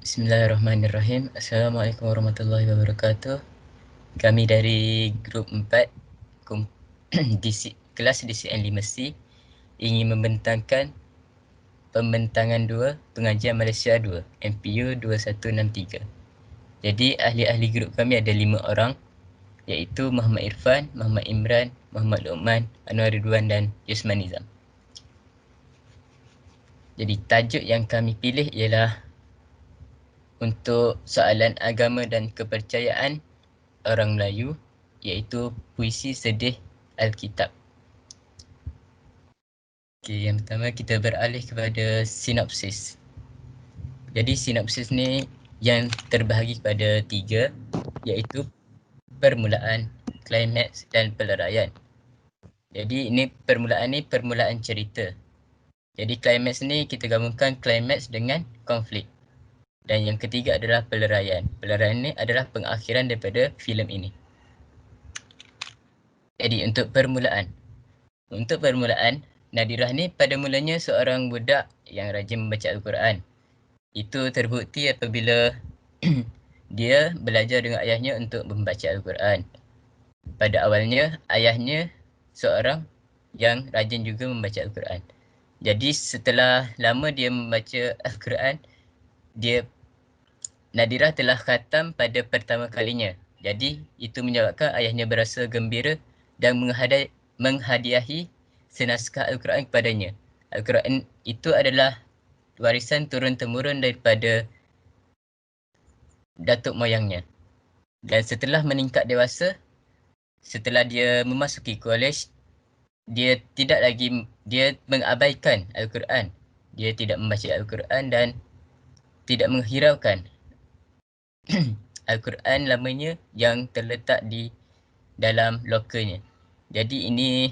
Bismillahirrahmanirrahim. Assalamualaikum warahmatullahi wabarakatuh. Kami dari grup 4 kelas DCN 5C ingin membentangkan pembentangan 2 pengajian Malaysia 2 MPU 2163. Jadi ahli-ahli grup kami ada 5 orang, iaitu Muhammad Irfan, Muhammad Imran, Muhammad Luqman, Anwar Ridwan dan Yusman Nizam. Jadi tajuk yang kami pilih ialah untuk soalan agama dan kepercayaan orang Melayu, iaitu puisi sedih Alkitab. Okey, yang pertama kita beralih kepada sinopsis. Jadi sinopsis ni yang terbahagi kepada 3, iaitu permulaan, klimaks dan peleraian. Jadi ini permulaan cerita. Jadi klimaks ni kita gabungkan klimaks dengan konflik. Dan yang ketiga adalah peleraian. Peleraian ni adalah pengakhiran daripada filem ini. Jadi untuk permulaan. Nadirah ni pada mulanya seorang budak yang rajin membaca Al-Quran. Itu terbukti apabila dia belajar dengan ayahnya untuk membaca Al-Quran. Pada awalnya, ayahnya seorang yang rajin juga membaca Al-Quran. Jadi setelah lama dia membaca Al-Quran, Nadirah telah khatam pada pertama kalinya. Jadi itu menyebabkan ayahnya berasa gembira dan menghadiahi senaskah Al-Quran kepadanya. Al-Quran itu adalah warisan turun-temurun daripada datuk moyangnya. Dan setelah meningkat dewasa, setelah dia memasuki college, dia mengabaikan Al-Quran. Dia tidak membaca Al-Quran dan tidak menghiraukan Al-Quran lamanya yang terletak di dalam lokernya. Jadi ini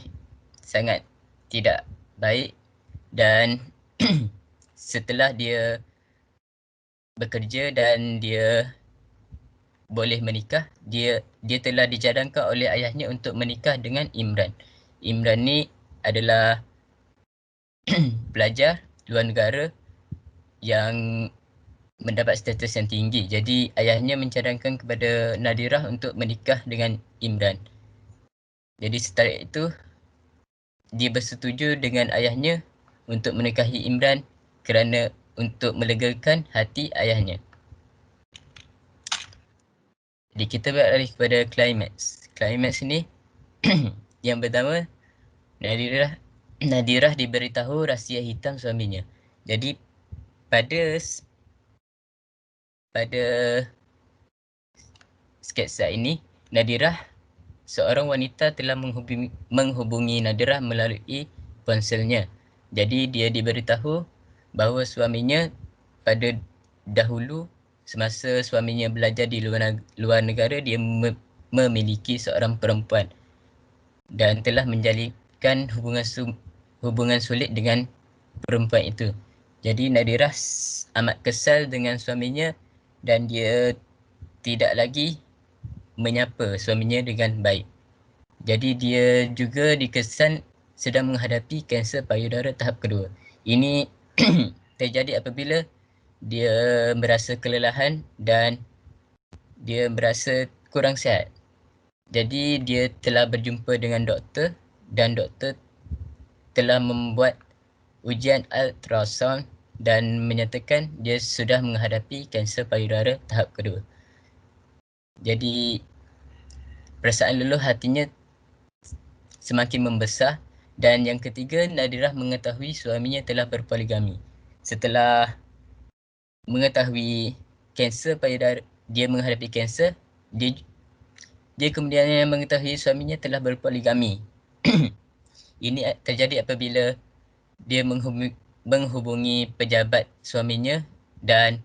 sangat tidak baik dan setelah dia bekerja dan dia boleh menikah, dia telah dicadangkan oleh ayahnya untuk menikah dengan Imran. Imran ni adalah pelajar luar negara yang mendapat status yang tinggi. Jadi ayahnya mencadangkan kepada Nadirah untuk menikah dengan Imran. Jadi setelah itu dia bersetuju dengan ayahnya untuk menikahi Imran kerana untuk melegakan hati ayahnya. Jadi kita beralih kepada klimaks. Klimaks ni yang pertama, Nadirah diberitahu rahsia hitam suaminya. Jadi pada sketsa ini, Nadirah, seorang wanita telah menghubungi Nadirah melalui ponselnya. Jadi dia diberitahu bahawa suaminya pada dahulu semasa suaminya belajar di luar negara, dia memiliki seorang perempuan dan telah menjalinkan hubungan sulit dengan perempuan itu. Jadi Nadirah amat kesal dengan suaminya dan dia tidak lagi menyapa suaminya dengan baik. Jadi dia juga dikesan sedang menghadapi kanser payudara tahap kedua. Ini terjadi apabila dia merasa kelelahan dan dia merasa kurang sihat. Jadi dia telah berjumpa dengan doktor dan doktor telah membuat ujian ultrasound dan menyatakan dia sudah menghadapi kanser payudara tahap kedua. Jadi perasaan luluh hatinya semakin membesar. Dan yang ketiga, Nadirah mengetahui suaminya telah berpoligami. Setelah mengetahui kanser payudara, dia menghadapi kanser, dia kemudian mengetahui suaminya telah berpoligami. Ini terjadi apabila dia menghubungi pejabat suaminya dan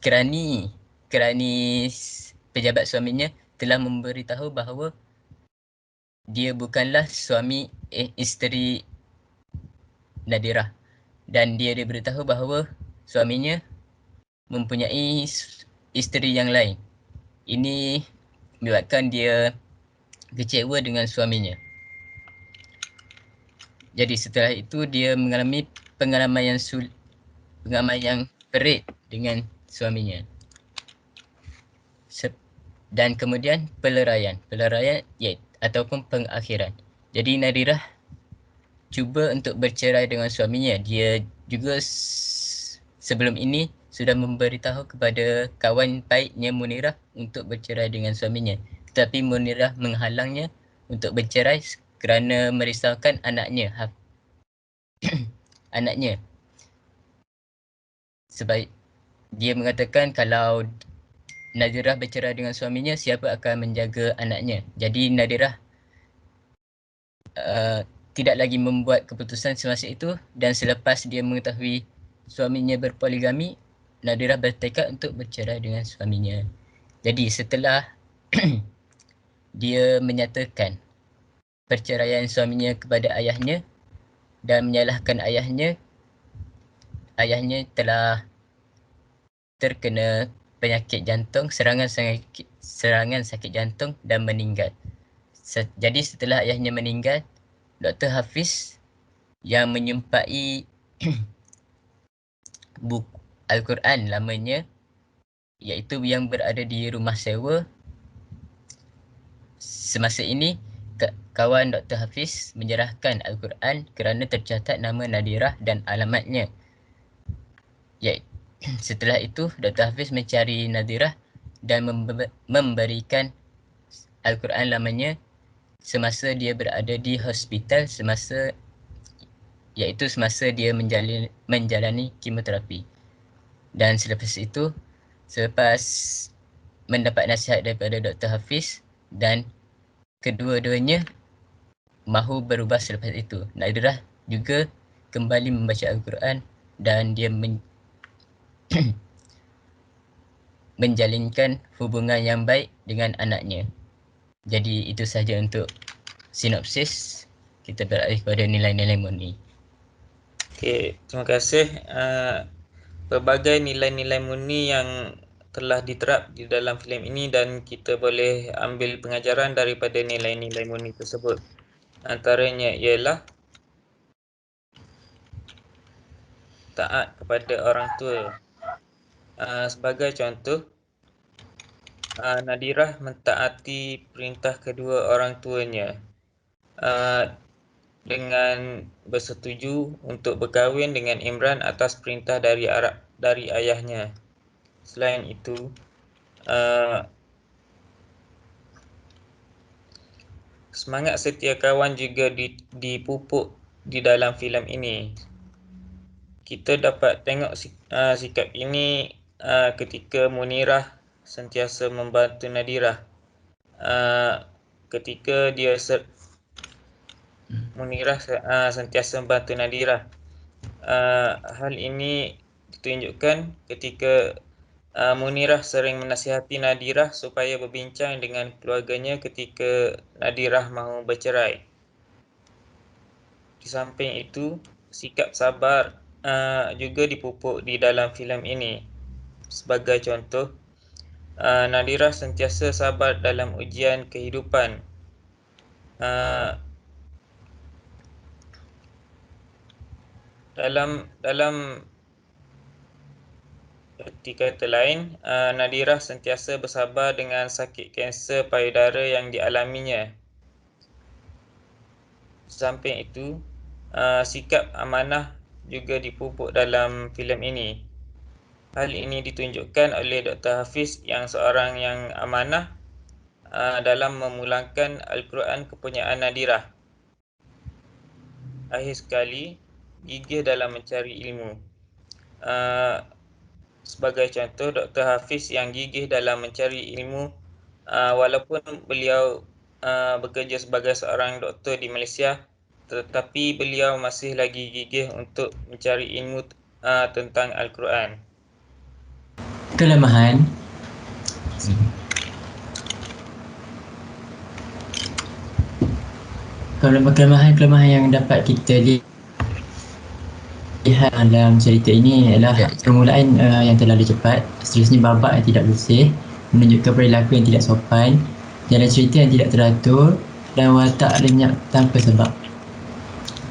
kerani pejabat suaminya telah memberitahu bahawa dia bukanlah isteri Nadirah, dan dia diberitahu bahawa suaminya mempunyai isteri yang lain. Ini menyebabkan dia kecewa dengan suaminya. Jadi setelah itu dia mengalami pengalaman yang perit dengan suaminya. Dan kemudian peleraian ataupun pengakhiran. Jadi Nadirah cuba untuk bercerai dengan suaminya. Dia juga sebelum ini sudah memberitahu kepada kawan baiknya Munirah untuk bercerai dengan suaminya. Tetapi Munirah menghalangnya untuk bercerai kerana merisaukan anaknya. Anaknya. Sebab dia mengatakan kalau Nadirah bercerai dengan suaminya, siapa akan menjaga anaknya. Jadi Nadirah tidak lagi membuat keputusan semasa itu, dan selepas dia mengetahui suaminya berpoligami, Nadirah bertekad untuk bercerai dengan suaminya. Jadi setelah dia menyatakan perceraian suaminya kepada ayahnya dan menyalahkan ayahnya telah terkena penyakit jantung, serangan sakit jantung dan meninggal. Jadi setelah ayahnya meninggal, Dr. Hafiz yang menyumpai buku Al-Quran lamanya, iaitu yang berada di rumah sewa, semasa ini kawan Dr. Hafiz menyerahkan Al-Quran kerana tercatat nama Nadirah dan alamatnya. Setelah itu Dr. Hafiz mencari Nadirah dan memberikan Al-Quran lamanya semasa dia berada di hospital, iaitu semasa dia menjalani kemoterapi. Dan selepas itu, selepas mendapat nasihat daripada Dr. Hafiz dan kedua-duanya mahu berubah selepas itu, Nadirah juga kembali membaca Al-Quran dan dia menjalinkan hubungan yang baik dengan anaknya. Jadi itu sahaja untuk sinopsis. Kita beralih kepada nilai-nilai murni. Okey, terima kasih. Pelbagai nilai-nilai murni yang telah diterap di dalam filem ini dan kita boleh ambil pengajaran daripada nilai-nilai murni tersebut. Antaranya ialah taat kepada orang tua. Sebagai contoh, Nadirah mentaati perintah kedua orang tuanya dengan bersetuju untuk berkahwin dengan Imran atas perintah dari ayahnya. Selain itu, semangat setia kawan juga dipupuk di dalam filem ini. Kita dapat tengok sikap ini ketika Munirah sentiasa membantu Nadirah. Ketika Munirah sentiasa membantu Nadirah. Hal ini ditunjukkan ketika Munirah sering menasihati Nadirah supaya berbincang dengan keluarganya ketika Nadirah mahu bercerai. Di samping itu, sikap sabar juga dipupuk di dalam filem ini. Sebagai contoh, Nadirah sentiasa sabar dalam ujian kehidupan. Dalam erti kata lain, Nadirah sentiasa bersabar dengan sakit kanser payudara yang dialaminya. Di samping itu, sikap amanah juga dipupuk dalam filem ini. Hal ini ditunjukkan oleh Dr. Hafiz yang seorang yang amanah dalam memulangkan Al-Quran kepunyaan Nadirah. Akhir sekali, gigih dalam mencari ilmu. Sebagai contoh, Dr. Hafiz yang gigih dalam mencari ilmu, walaupun beliau bekerja sebagai seorang doktor di Malaysia, tetapi beliau masih lagi gigih untuk mencari ilmu tentang Al-Quran. Kelemahan kelemahan yang dapat kita lihat dalam cerita ini adalah permulaan yang terlalu cepat, seterusnya babak yang tidak bersih, menunjukkan perilaku yang tidak sopan, jalan cerita yang tidak teratur dan watak lenyap tanpa sebab.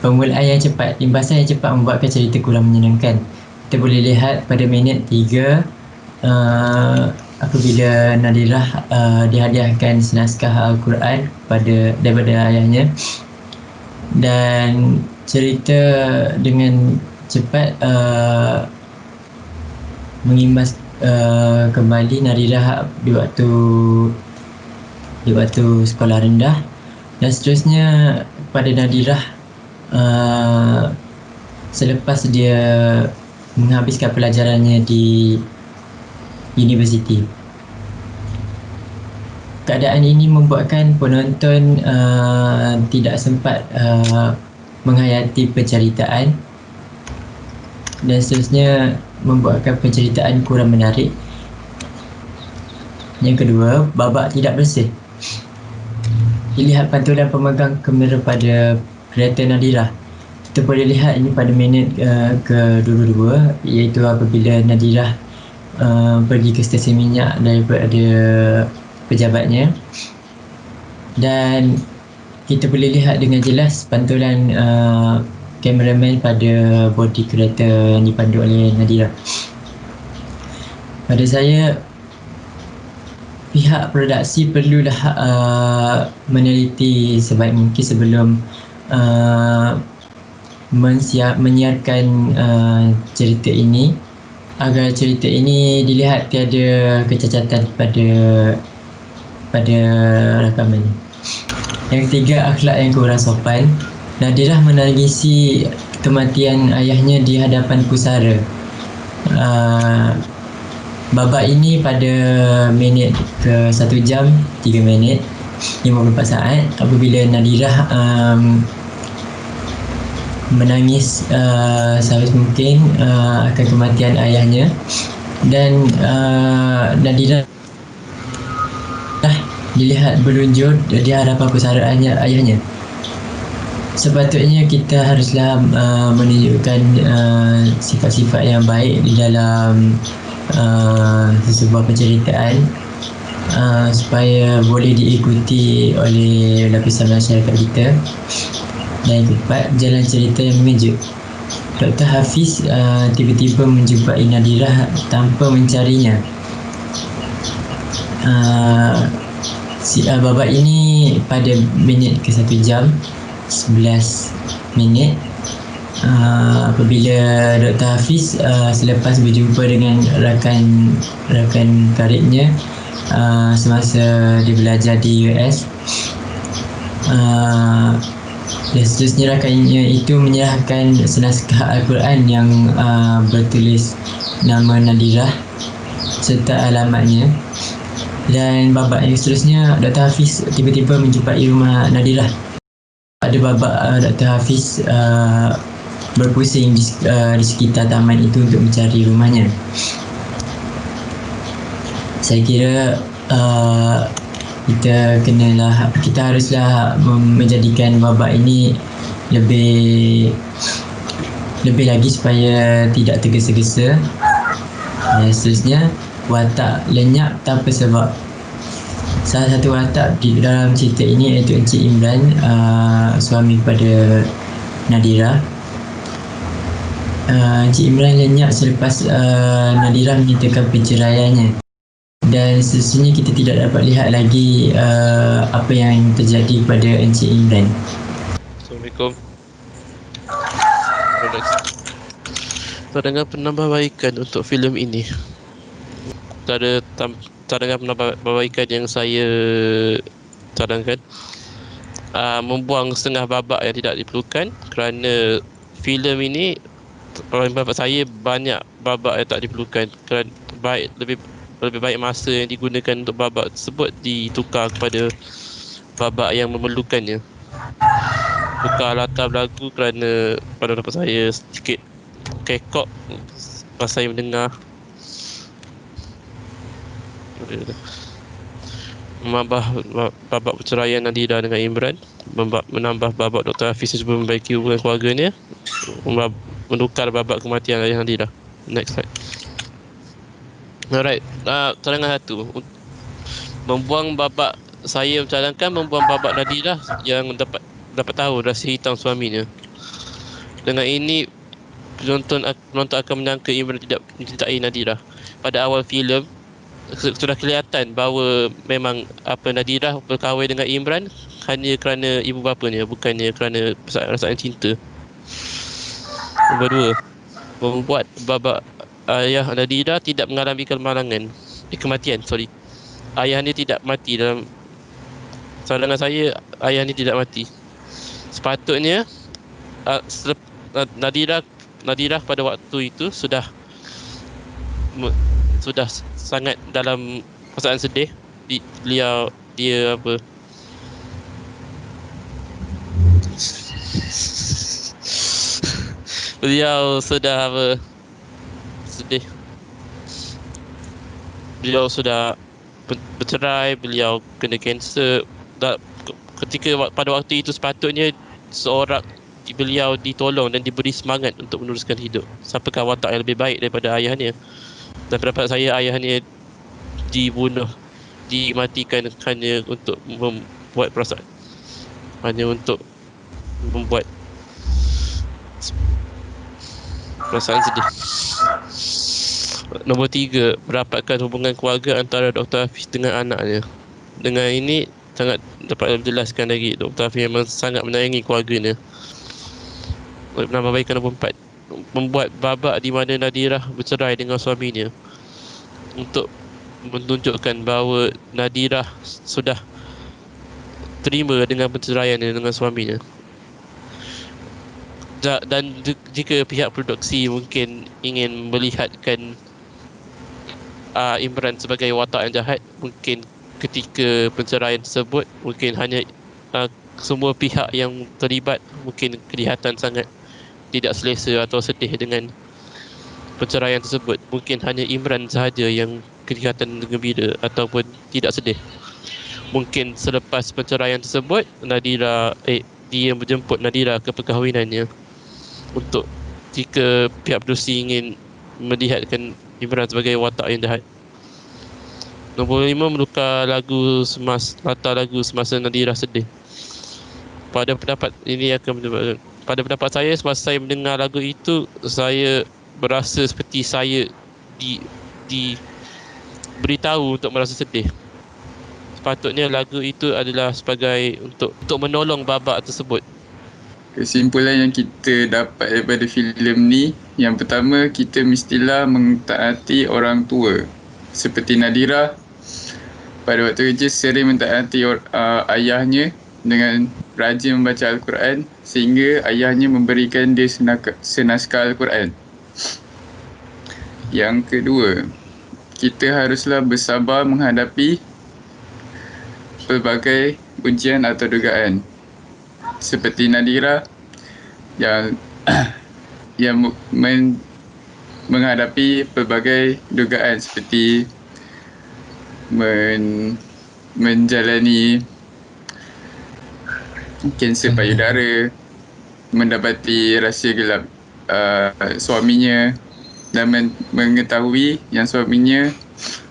permulaan yang cepat, imbasan yang cepat membuatkan cerita kurang menyenangkan. Kita boleh lihat pada minit 3 apabila Nadirah dihadiahkan senaskah Al-Quran daripada ayahnya, dan cerita dengan cepat mengimbas kembali Nadirah di waktu sekolah rendah, dan seterusnya pada Nadirah selepas dia menghabiskan pelajarannya di universiti. Keadaan ini membuatkan penonton tidak sempat menghayati penceritaan, dan seterusnya membuatkan penceritaan kurang menarik. Yang kedua, babak tidak bersih. Dilihat pantulan pemegang kamera pada kereta Nadirah. Kita boleh lihat ini pada minit ke-22, iaitu apabila Nadirah pergi ke stesen minyak daripada pejabatnya, dan kita boleh lihat dengan jelas pantulan kameraman pada bodi kereta yang dipandu oleh Nadirah. Pada saya, pihak produksi perlulah meneliti sebaik mungkin sebelum menyiarkan cerita ini, agar cerita ini dilihat tiada kecacatan pada rakaman. Yang ketiga, akhlak yang kurang sopan. Nadirah menangisi kematian ayahnya di hadapan pusara. Babak ini pada minit ke 1 jam 3 minit 54 saat apabila Nadirah menangis sehabis mungkin akan kematian ayahnya, dan Nadirah dilihat berlunjur di hadapan pusara ayahnya. Sepatutnya kita haruslah menunjukkan sifat-sifat yang baik di dalam sebuah penceritaan supaya boleh diikuti oleh lapisan masyarakat kita. Dan yang keempat, jalan cerita yang mengejut. Dr. Hafiz tiba-tiba menjumpai Nadirah tanpa mencarinya. Babak ini pada minit ke 1 jam 11 minit apabila Dr. Hafiz selepas berjumpa dengan rakan karibnya semasa dia belajar di US, dan seterusnya rakannya itu menyerahkan senaskah Al-Quran yang bertulis nama Nadirah serta alamatnya. Dan babak yang seterusnya, Dr. Hafiz tiba-tiba menjumpai rumah Nadirah. Pada babak Dr. Hafiz berpusing di sekitar taman itu untuk mencari rumahnya. Saya kira kita haruslah menjadikan babak ini lebih lagi supaya tidak tergesa-gesa. Dan seterusnya, watak lenyap tanpa sebab. Salah satu watak di dalam cerita ini iaitu Encik Imran, suami kepada Nadirah. Encik Imran lenyap selepas Nadirah menyatakan penceraiannya, dan seterusnya kita tidak dapat lihat lagi apa yang terjadi kepada Encik Imran. Assalamualaikum. Cadangan penambahbaikan untuk filem ini. Cadangan penambahbaikan yang saya cadangkan, membuang setengah babak yang tidak diperlukan, kerana filem ini pada pendapat saya banyak babak yang tak diperlukan. Lebih baik masa yang digunakan untuk babak tersebut ditukar kepada babak yang memerlukannya. Tukar latar berlaku kerana pada pendapat saya sedikit kekok pas saya mendengar. Menambah babak perceraian Nadirah dengan Imran, menambah babak Dr. Hafiz cuba membaiki hubungan keluarganya, menukar babak kematian ayah Nadirah. Next slide. Alright, cadangan satu, membuang babak, saya mencadangkan membuang babak Nadirah yang dapat tahu rahsia hitam suaminya. Dengan ini penonton akan menyangka Imran tidak mencintai Nadirah. Pada awal filem sudah kelihatan bahawa memang Nadirah berkahwin dengan Imran hanya kerana ibu bapanya, bukannya kerana perasaan cinta. Nombor 2, membuat bapa ayah Nadirah tidak mengalami kematian. Ayahnya tidak mati. Dalam pandangan saya, ayahnya tidak mati. Sepatutnya Nadirah pada waktu itu sudah sangat dalam perasaan sedih. Beliau sudah sedih. Beliau sudah bercerai, beliau kena kanser. Pada waktu itu sepatutnya beliau ditolong dan diberi semangat untuk meneruskan hidup. Siapakah watak yang lebih baik daripada ayahnya? Dan pendapat saya, ayahnya dibunuh, dimatikan hanya untuk membuat perasaan, hanya untuk membuat perasaan sedih. Nombor 3, merapatkan hubungan keluarga antara Dr. Hafiz dengan anaknya. Dengan ini sangat dapat menjelaskan lagi Dr. Hafiz memang sangat menyayangi keluarganya. Menambahkan nombor 4, membuat babak di mana Nadirah bercerai dengan suaminya untuk menunjukkan bahawa Nadirah sudah terima dengan perceraiannya dengan suaminya. Dan jika pihak produksi mungkin ingin melihatkan Imran sebagai watak yang jahat, mungkin ketika perceraian tersebut mungkin hanya semua pihak yang terlibat mungkin kelihatan sangat tidak selesa atau sedih dengan perceraian tersebut. Mungkin hanya Imran sahaja yang kelihatan gembira ataupun tidak sedih. Mungkin selepas perceraian tersebut dia menjemput Nadirah ke perkahwinannya, untuk jika pihak produksi ingin melihatkan Imran sebagai watak yang jahat. Nombor 5, menukar latar lagu semasa Nadirah sedih. Pada pendapat saya, semasa saya mendengar lagu itu, saya berasa seperti saya diberitahu untuk merasa sedih. Sepatutnya lagu itu adalah sebagai untuk menolong babak tersebut. Kesimpulan yang kita dapat daripada filem ni, yang pertama, kita mestilah mentaati orang tua. Seperti Nadirah, pada waktu kerja sering mentaati ayahnya dengan rajin membaca Al-Quran, sehingga ayahnya memberikan dia senaskah Al-Quran. Yang kedua, kita haruslah bersabar menghadapi pelbagai ujian atau dugaan. Seperti Nadirah yang menghadapi pelbagai dugaan seperti menjalani kanser payudara, mendapati rahsia gelap suaminya, dan mengetahui yang suaminya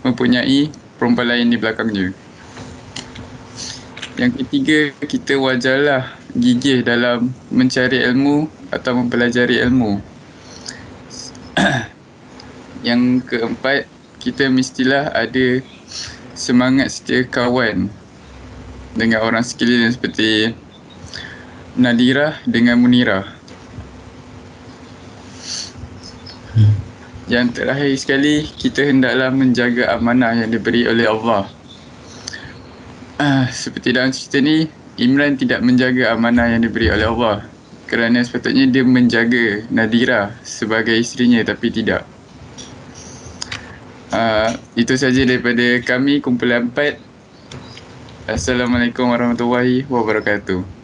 mempunyai perempuan lain di belakangnya. Yang ketiga, kita wajarlah gigih dalam mencari ilmu atau mempelajari ilmu. Yang keempat, kita mestilah ada semangat setia kawan dengan orang sekeliling seperti Nadirah dengan Munirah. Yang terakhir sekali, kita hendaklah menjaga amanah yang diberi oleh Allah. Seperti dalam cerita ni, Imran tidak menjaga amanah yang diberi oleh Allah, kerana sepatutnya dia menjaga Nadirah sebagai isterinya, tapi tidak. Itu saja daripada kami, kumpulan 4. Assalamualaikum warahmatullahi wabarakatuh.